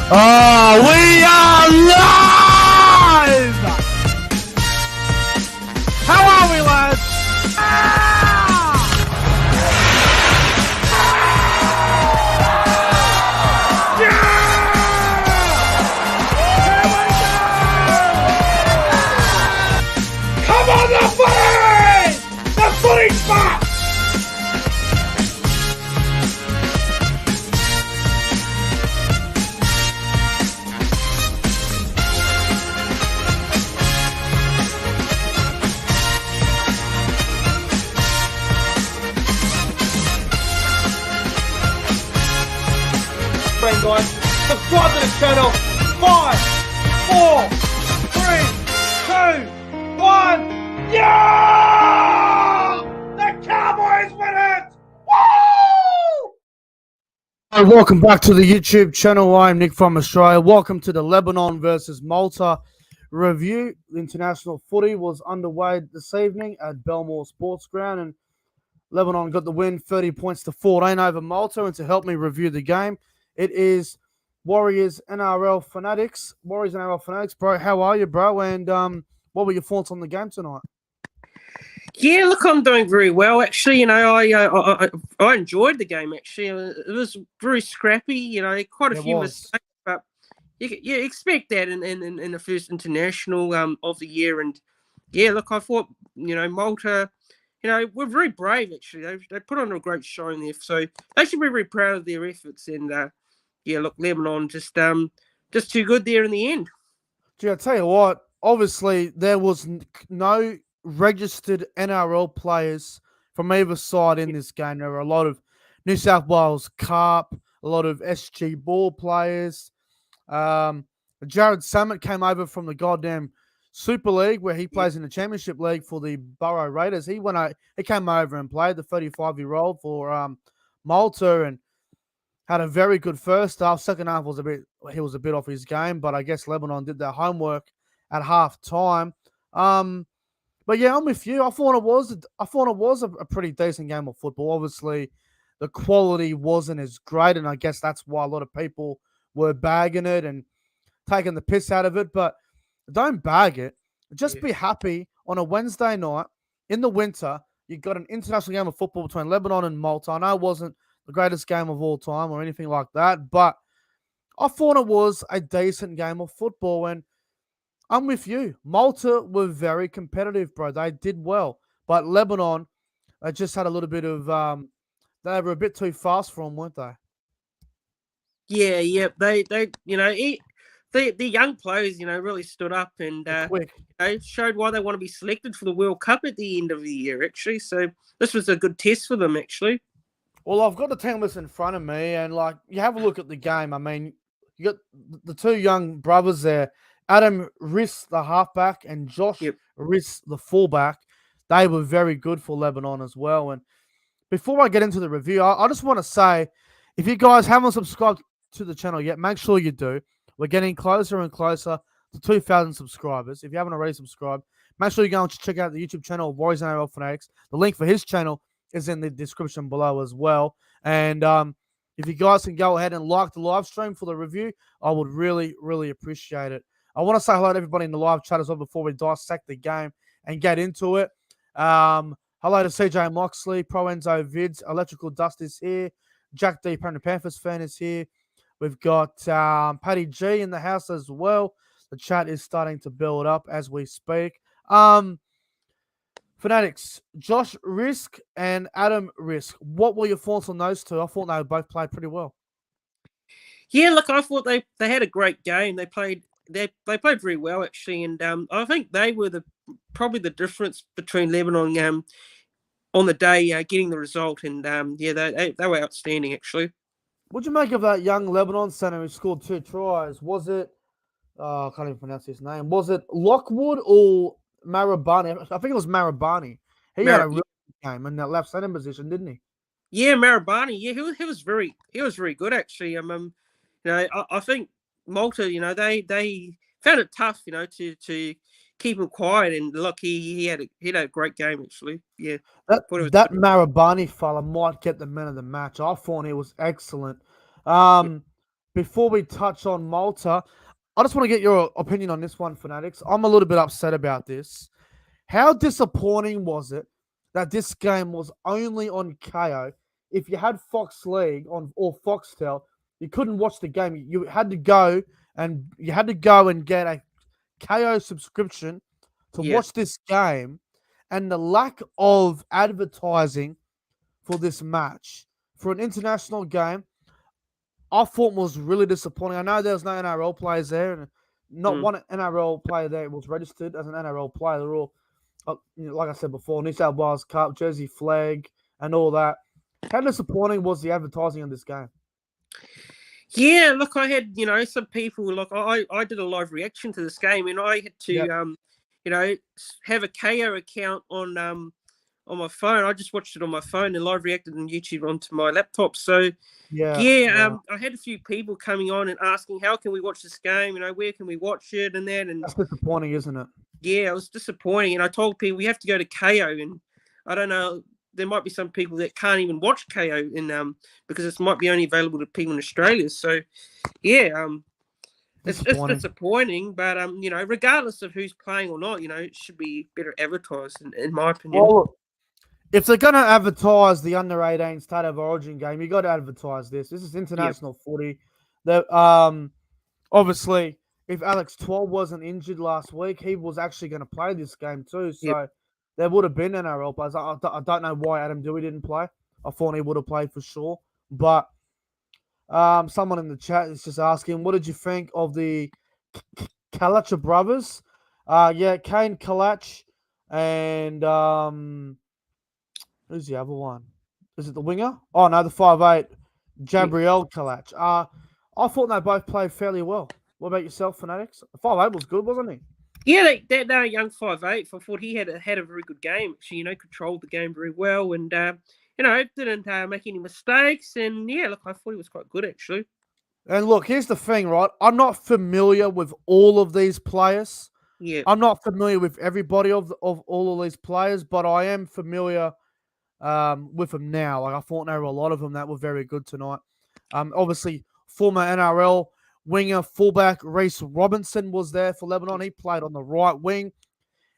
Oh, we are live! How are we, lads? Come on, the footy! The footy's back! Guys, subscribe to the channel. 5, 4, 3, 2, 1. Yeah! The Cowboys win it! Woo! Hey, welcome back to the YouTube channel. I'm Nick from Australia. Welcome to the Lebanon versus Malta review. International footy was underway this evening at Belmore Sports Ground, and Lebanon got the win, 30 points to 14 over Malta. And to help me review the game, it is Warriors NRL Fanatics. Warriors NRL Fanatics, bro. How are you, bro? And what were your thoughts on the game tonight? Yeah, look, I'm doing very well. Actually, I enjoyed the game. Actually, it was very scrappy. Quite a few mistakes, but you expect that in the first international of the year. And yeah, look, I thought Malta, were very brave. Actually, they put on a great showing there, so they should be very proud of their efforts. And yeah, look, Lebanon just too good there in the end. Gee, I tell you what, obviously there was no registered NRL players from either side in this game. There were a lot of New South Wales Carp, a lot of SG Ball players. Jared Summit came over from the goddamn Super League, where he plays in the Championship League for the Borough Raiders. He came over and played, the 35-year-old, for Malta, and had a very good first half. Second half he was a bit off his game, but I guess Lebanon did their homework at half time. But yeah, I'm with you. I thought it was a pretty decent game of football. Obviously, the quality wasn't as great, and I guess that's why a lot of people were bagging it and taking the piss out of it. But don't bag it. Just be happy on a Wednesday night in the winter. You got an international game of football between Lebanon and Malta. I know it wasn't the greatest game of all time or anything like that, but I thought it was a decent game of football. And I'm with you. Malta were very competitive, bro. They did well, but Lebanon, they just had a little bit of they were a bit too fast for them, weren't they? Yeah. The young players, really stood up and showed why they want to be selected for the World Cup at the end of the year, actually. So this was a good test for them, actually. Well, I've got the team list in front of me, and you have a look at the game. I mean, you got the two young brothers there, Adam Riss, the halfback, and Josh Riss, the fullback. They were very good for Lebanon as well. And before I get into the review, I just want to say, if you guys haven't subscribed to the channel yet, make sure you do. We're getting closer and closer to 2,000 subscribers. If you haven't already subscribed, make sure you go and check out the YouTube channel of Warriors NRL Fanatics. The link for his channel is in the description below as well. And if you guys can go ahead and like the live stream for the review, I would really, really appreciate it. I want to say hello to everybody in the live chat as well before we dissect the game and get into it. Hello to CJ Moxley, Pro Enzo Vids, Electrical Dust is here. Jack D, Penrith Panthers fan, is here. We've got Paddy G in the house as well. The chat is starting to build up as we speak. Fanatics, Josh Risk and Adam Risk. What were your thoughts on those two? I thought they both played pretty well. Yeah, look, I thought they had a great game. They played very well, actually, and I think they were probably the difference between Lebanon on the day getting the result, and they were outstanding, actually. What'd you make of that young Lebanon center who scored 2 tries? Was it, I can't even pronounce his name. Was it Lockwood or Marabani? I think it was Marabani. He had a really good game in that left center position, didn't he? Yeah, Marabani. Yeah, he was very good, actually. I think Malta, they found it tough, to keep him quiet. And look, he had a great game, actually. Yeah, that Marabani fella might get the man of the match. I thought he was excellent. before we touch on Malta, I just want to get your opinion on this one, Fanatics. I'm a little bit upset about this. How disappointing was it that this game was only on KO? If you had Fox League on or Foxtel, you couldn't watch the game. You had to go and get a KO subscription to Yeah. watch this game, and the lack of advertising for this match for an international game, I thought was really disappointing. I know there was no NRL players there, and not one NRL player there was registered as an NRL player. They're all, like I said before, New South Wales Cup, Jersey flag, and all that. How disappointing was the advertising on this game? Yeah, look, I had, some people, look, I did a live reaction to this game, and I had to, have a KO account on my phone. I just watched it on my phone and live reacted on YouTube onto my laptop. So, I had a few people coming on and asking, how can we watch this game? Where can we watch it and that? And that's disappointing, isn't it? Yeah, it was disappointing. And I told people we have to go to KO, and I don't know, there might be some people that can't even watch KO in because it might be only available to people in Australia. So yeah, it's disappointing, but regardless of who's playing or not, it should be better advertised in my opinion. Well, if they're gonna advertise the under 18 State of Origin game, you got to advertise this. This is international footy. That obviously, if Alex 12 wasn't injured last week, he was actually going to play this game too. So there would have been NRL players. I don't know why Adam Dewey didn't play. I thought he would have played for sure. But someone in the chat is just asking, what did you think of the Kalach brothers? Kane Kalach and who's the other one? Is it the winger? Oh no, the 5'8", Jabriel Kalach. I thought they both played fairly well. What about yourself, Fanatics? 5'8" was good, wasn't he? Yeah, that young 5'8". I thought he had a very good game. Actually, controlled the game very well, and didn't make any mistakes. And yeah, look, I thought he was quite good actually. And look, here's the thing, right? I'm not familiar with all of these players. Yeah, I'm not familiar with everybody of all of these players, but I am familiar with them now. Like I thought there were a lot of them that were very good tonight. Obviously, former NRL winger, fullback Reece Robinson was there for Lebanon. He played on the right wing.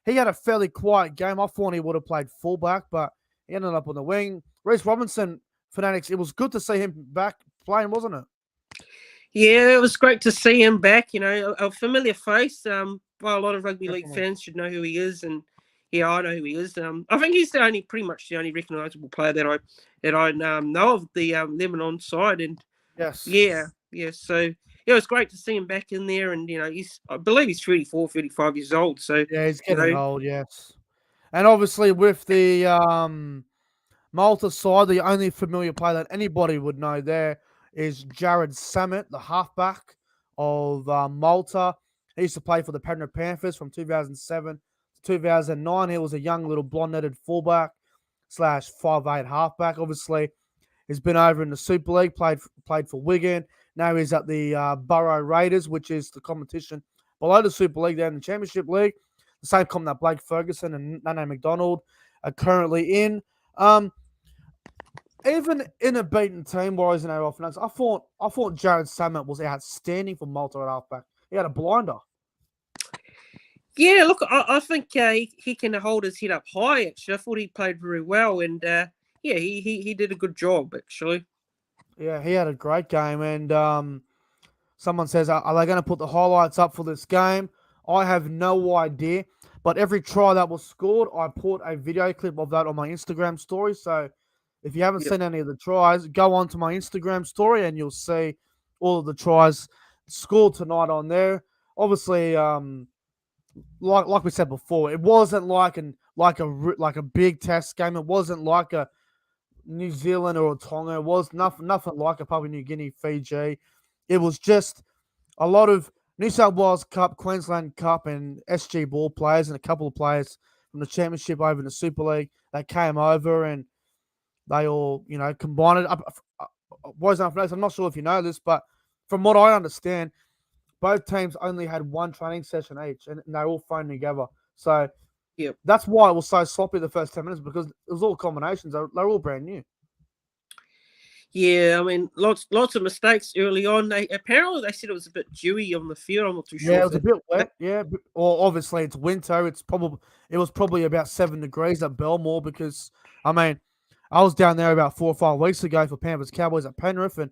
He had a fairly quiet game. I thought he would have played fullback, but he ended up on the wing. Reece Robinson, Fanatics, it was good to see him back playing, wasn't it? Yeah, it was great to see him back. A familiar face. Well, a lot of rugby league fans should know who he is, and yeah, I know who he is. I think he's pretty much the only recognisable player that I know of the Lebanon side. And yes, so yeah, it was great to see him back in there. And I believe he's 34, 35 years old. So yeah, he's getting old. Yes, and obviously with the Malta side, the only familiar player that anybody would know there is Jared Samet, the halfback of Malta. He used to play for the Penrith Panthers from 2007 to 2009. He was a young little blonde-headed fullback / 5'8" halfback. Obviously, he's been over in the Super League, played for Wigan. Now he's at the Borough Raiders, which is the competition below the Super League there in the Championship League. The same company that Blake Ferguson and Nane McDonald are currently in. Even in a beaten team, Warriors and AFL Fanatics, I thought Jared Samet was outstanding for Malta at halfback. He had a blinder. Yeah, look, I think he can hold his head up high. Actually, I thought he played very well, and he did a good job actually. Yeah, he had a great game, and someone says, are they going to put the highlights up for this game? I have no idea, but every try that was scored, I put a video clip of that on my Instagram story. So if you haven't seen any of the tries, go on to my Instagram story and you'll see all of the tries scored tonight on there. Obviously, like we said before, it wasn't like a big test game. It wasn't like a New Zealand or a Tonga. It was nothing like a Papua New Guinea, Fiji. It was just a lot of New South Wales Cup, Queensland Cup, and SG ball players, and a couple of players from the Championship over in the Super League that came over, and they all, combined it. Boys and Fanatics, I'm not sure if you know this, but from what I understand, both teams only had one training session each, and they all thrown together. So that's why it was so sloppy the first 10 minutes, because it was all combinations. They're all brand new. Yeah, I mean, lots of mistakes early on. Apparently they said it was a bit dewy on the field. I'm not too sure Yeah, it if was a that. bit wet. Yeah, or obviously it's winter. It was probably about 7 degrees at Belmore because I mean, I was down there about 4 or 5 weeks ago for Panthers Cowboys at Penrith, and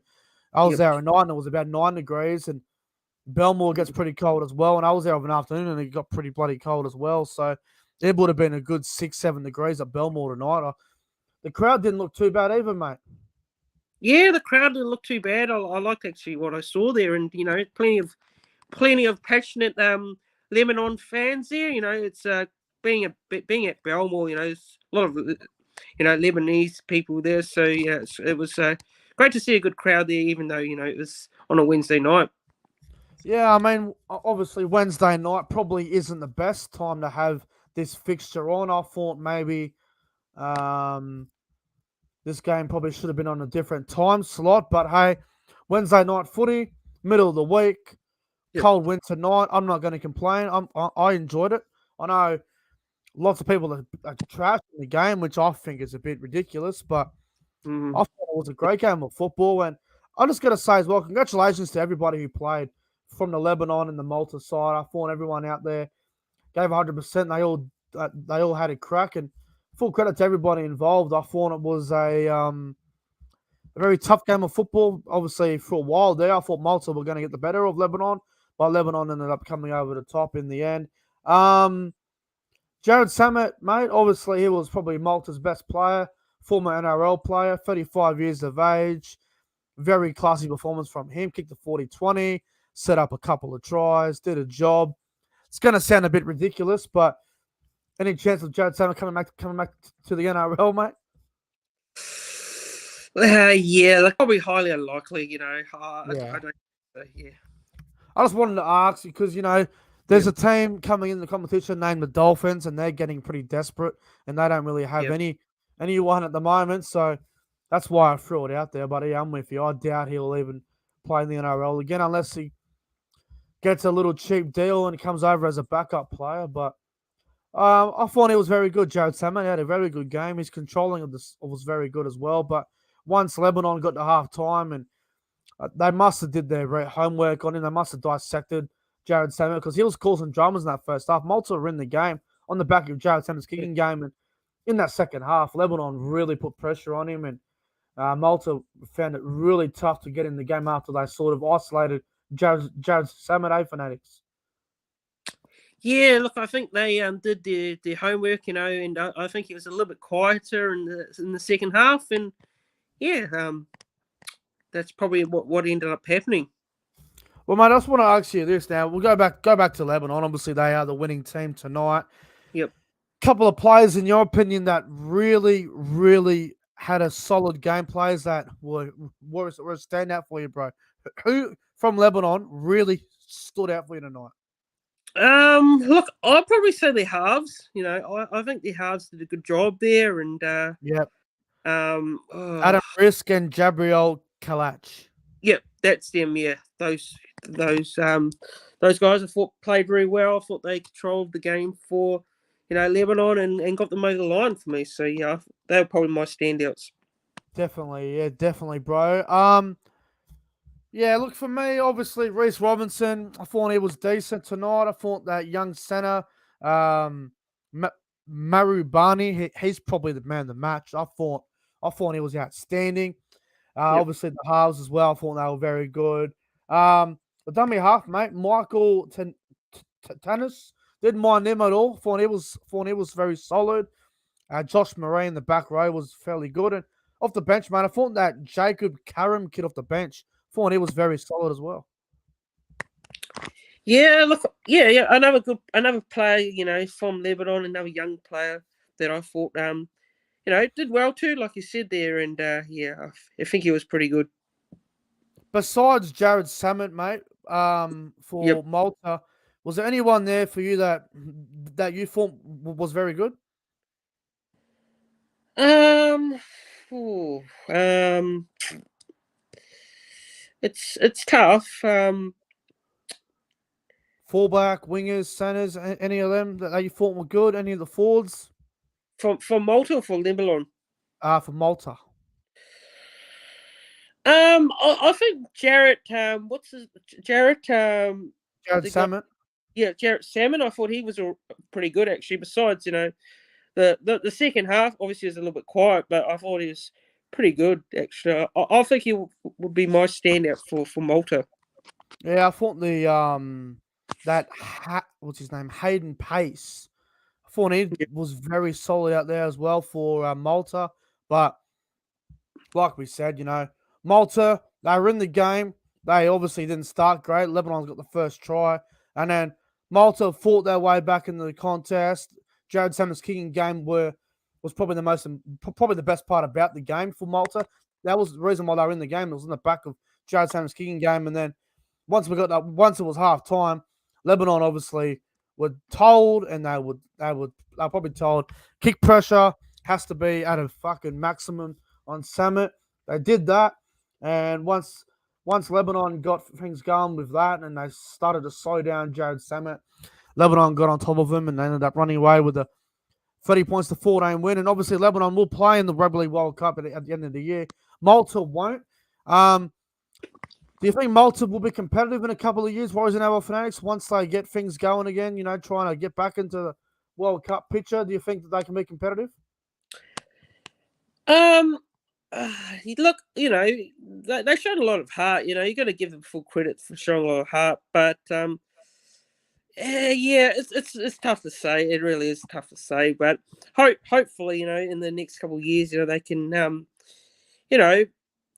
I was Yep. there at night and it was about 9 degrees, and Belmore gets pretty cold as well. And I was there of an afternoon and it got pretty bloody cold as well. So it would have been a good 6, 7 degrees at Belmore tonight. The crowd didn't look too bad either, mate. Yeah, the crowd didn't look too bad. I liked actually what I saw there, and plenty of passionate Lebanon fans there. It's being at Belmore. There's a lot of Lebanese people there. So yeah, it was great to see a good crowd there, even though it was on a Wednesday night. Yeah, I mean, obviously Wednesday night probably isn't the best time to have this fixture on. I thought maybe um, this game probably should have been on a different time slot, but hey, Wednesday night footy, middle of the week, Yep. cold winter night. I'm not going to complain. I enjoyed it. I know lots of people are trashing the game, which I think is a bit ridiculous, but Mm-hmm. I thought it was a great game of football. And I just got to say as well, congratulations to everybody who played from the Lebanon and the Malta side. I thought everyone out there gave 100%. They all had a crack, and full credit to everybody involved. I thought it was a very tough game of football. Obviously, for a while there, I thought Malta were going to get the better of Lebanon, but Lebanon ended up coming over the top in the end. Jared Samet, mate, obviously he was probably Malta's best player, former NRL player, 35 years of age. Very classy performance from him. Kicked the 40-20, set up a couple of tries, did a job. It's going to sound a bit ridiculous, but any chance of Jared Samet coming back to the NRL, mate? Yeah, they're probably highly unlikely. Yeah. I don't. Yeah. I just wanted to ask because, there's a team coming in the competition named the Dolphins, and they're getting pretty desperate, and they don't really have anyone at the moment. So that's why I threw it out there. But yeah, I'm with you. I doubt he'll even play in the NRL again unless he gets a little cheap deal and comes over as a backup player. But I thought he was very good. Jared Salmon had a very good game. His controlling of this was very good as well. But once Lebanon got to half time and they must have did their homework on him. They must have dissected Jared Samuel because he was causing dramas in that first half. Malta were in the game on the back of Jared Samuel's kicking game. And in that second half, Lebanon really put pressure on him. And Malta found it really tough to get in the game after they sort of isolated Jared Samuel, FANATICS. Yeah, look, I think they did their homework, and I think it was a little bit quieter in the second half, and yeah, that's probably what ended up happening. Well, mate, I just want to ask you this now. We'll go back to Lebanon. Obviously, they are the winning team tonight. Yep. Couple of players, in your opinion, that really, really had a solid game. Players that were a standout for you, bro. Who from Lebanon really stood out for you tonight? Look, I'd probably say the halves. I think the halves did a good job there, and Yep. um, Adam Risk and Jabriel Kalach. Yep, that's them. Yeah, those guys I thought played very well. I thought they controlled the game for Lebanon and got them over the line for me. So yeah, they were probably my standouts. Definitely, bro. Yeah, look, for me, obviously, Reece Robinson, I thought he was decent tonight. I thought that young centre, Marubani, he's probably the man of the match. I thought he was outstanding. Obviously, the halves as well, I thought they were very good. The dummy half, mate, Michael Tannis, didn't mind him at all. Thought he was very solid. Josh Murray in the back row was fairly good. And off the bench, man, I thought that Jacob Karam kid off the bench, thought he was very solid as well. Yeah, look, yeah, another player, from Lebanon, another young player that I thought, did well too, like you said there, and yeah, I think he was pretty good. Besides Jared Samet, mate, for Malta, was there anyone there for you that you thought was very good? Ooh, it's tough. Fullback, wingers, centers, any of them that you thought were good? Any of the forwards? For Malta or for Lebanon? For Malta. I think Jarrett. What's his Jarrett? Jared The guy. Salmon. Yeah, Jarrett Salmon. I thought he was pretty good actually. Besides, the second half obviously was a little bit quiet, but I thought he was pretty good actually. I think he would be my standout for Malta. Yeah, I thought what's his name, Hayden Pace. I thought he Yeah. was very solid out there as well for Malta. But like we said, Malta, they were in the game. They obviously didn't start great. Lebanon got the first try, and then Malta fought their way back into the contest. Jared Salmon's kicking game was probably probably the best part about the game for Malta. That was the reason why they were in the game. It was in the back of Jared Salmon's kicking game, and then once it was half time, Lebanon obviously were told, and they probably told kick pressure has to be at a fucking maximum on Summit. They did that, and once Lebanon got things going with that, and they started to slow down Jared Summit, Lebanon got on top of him, and they ended up running away with a 30 points to 14 win. And obviously, Lebanon will play in the Rugby League World Cup at the end of the year. Malta won't. Do you think Malta will be competitive in a couple of years, Warriors and our Fanatics, once they get things going again, trying to get back into the World Cup picture? Do you think that they can be competitive? Look, they showed a lot of heart. You got to give them full credit for showing a lot of heart. But yeah, it's tough to say. It really is tough to say. But hopefully, in the next couple of years, they can,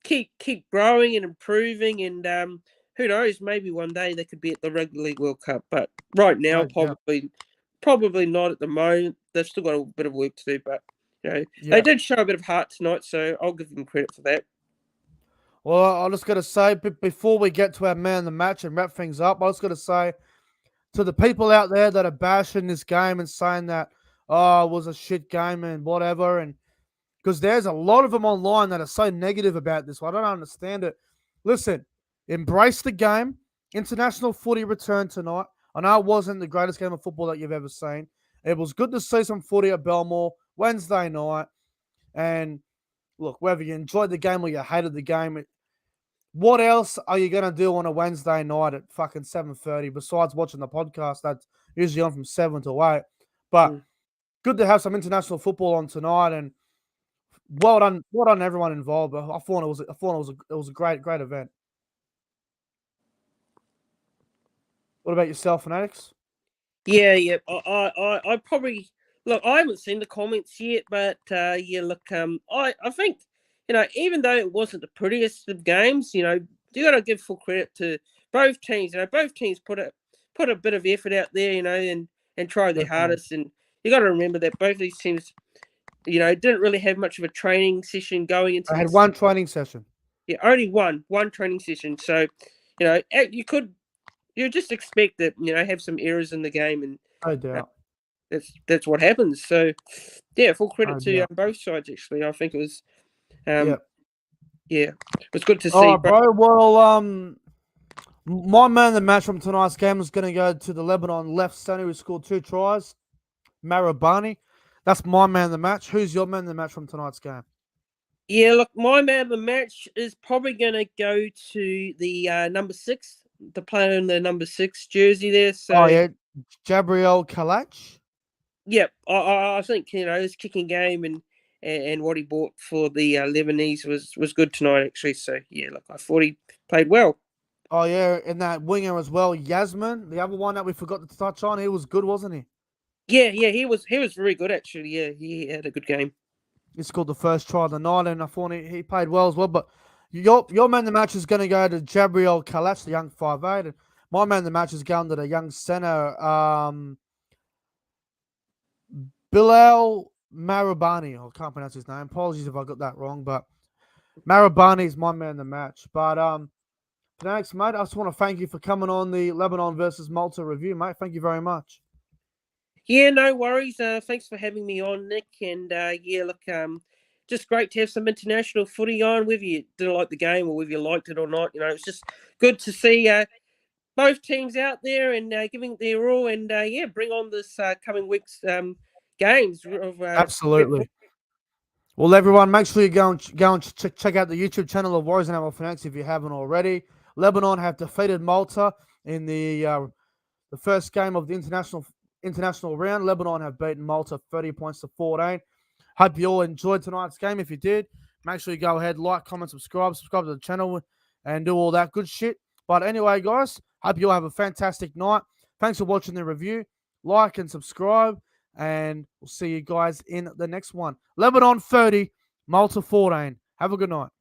keep growing and improving. And who knows? Maybe one day they could be at the Rugby League World Cup. But right now, probably not at the moment. They've still got a bit of work to do. But they did show a bit of heart tonight, so I'll give them credit for that. Well, I'm just going to say, before we get to our man of the match and wrap things up, I was going to say to the people out there that are bashing this game and saying that, it was a shit game and whatever, and because there's a lot of them online that are so negative about this. I don't understand it. Listen, embrace the game. International footy returned tonight. I know it wasn't the greatest game of football that you've ever seen. It was good to see some footy at Belmore Wednesday night. And look, whether you enjoyed the game or you hated the game, what else are you going to do on a Wednesday night at fucking 7:30 besides watching the podcast? That's usually on from 7 to 8. But good to have some international football on tonight, and well done everyone involved. I thought it was a great event. What about yourself, Fanatics? Yeah. I probably look. I haven't seen the comments yet, but yeah. Look, I think even though it wasn't the prettiest of games, you got to give full credit to both teams. Both teams put a bit of effort out there, and tried their hardest. And you got to remember that both these teams, didn't really have much of a training session going into. I had one training session. Yeah, only one training session. So, you just expect that have some errors in the game, and no doubt that's what happens. So yeah, full credit to both sides. Actually, I think it was yeah, it was good to see. Oh, bro. Well, my man of the match from tonight's game is going to go to the Lebanon left centre who scored 2 tries, Marabani. That's my man of the match. Who's your man of the match from tonight's game? Yeah, look, my man of the match is probably going to go to the number 6, the player in the number 6 jersey there. So, Jabriel Kalach. Yep, I think his kicking game and what he bought for the Lebanese was good tonight actually. So yeah, look, I thought he played well. Oh yeah, and that winger as well, Yasmin, the other one that we forgot to touch on. He was good, wasn't he? Yeah, he was very good actually. Yeah, he had a good game. He scored the first try of the night, and I thought he played well as well. But your man of the match is going to go to Jabriel Kalach, the young 5'8", and my man of the match is going to the young centre, Bilal Marabani. I can't pronounce his name. Apologies if I got that wrong, but Marabani is my man of the match. But thanks, mate. I just want to thank you for coming on the Lebanon versus Malta review, mate. Thank you very much. Yeah, no worries. Thanks for having me on, Nick. And yeah, look, just great to have some international footy on. Whether you didn't like the game or whether you liked it or not, it's just good to see both teams out there and giving their all. And yeah, bring on this coming week's games. Absolutely. Well, everyone, make sure you go and check out the YouTube channel of Warriors and Our Fanatics if you haven't already. Lebanon have defeated Malta in the first game of the international round. Lebanon have beaten Malta 30 points to 14. Hope you all enjoyed tonight's game. If you did, make sure you go ahead, like, comment, subscribe to the channel, and do all that good shit. But anyway, guys, hope you all have a fantastic night. Thanks for watching the review. Like and subscribe, and we'll see you guys in the next one. Lebanon 30, Malta 14. Have a good night.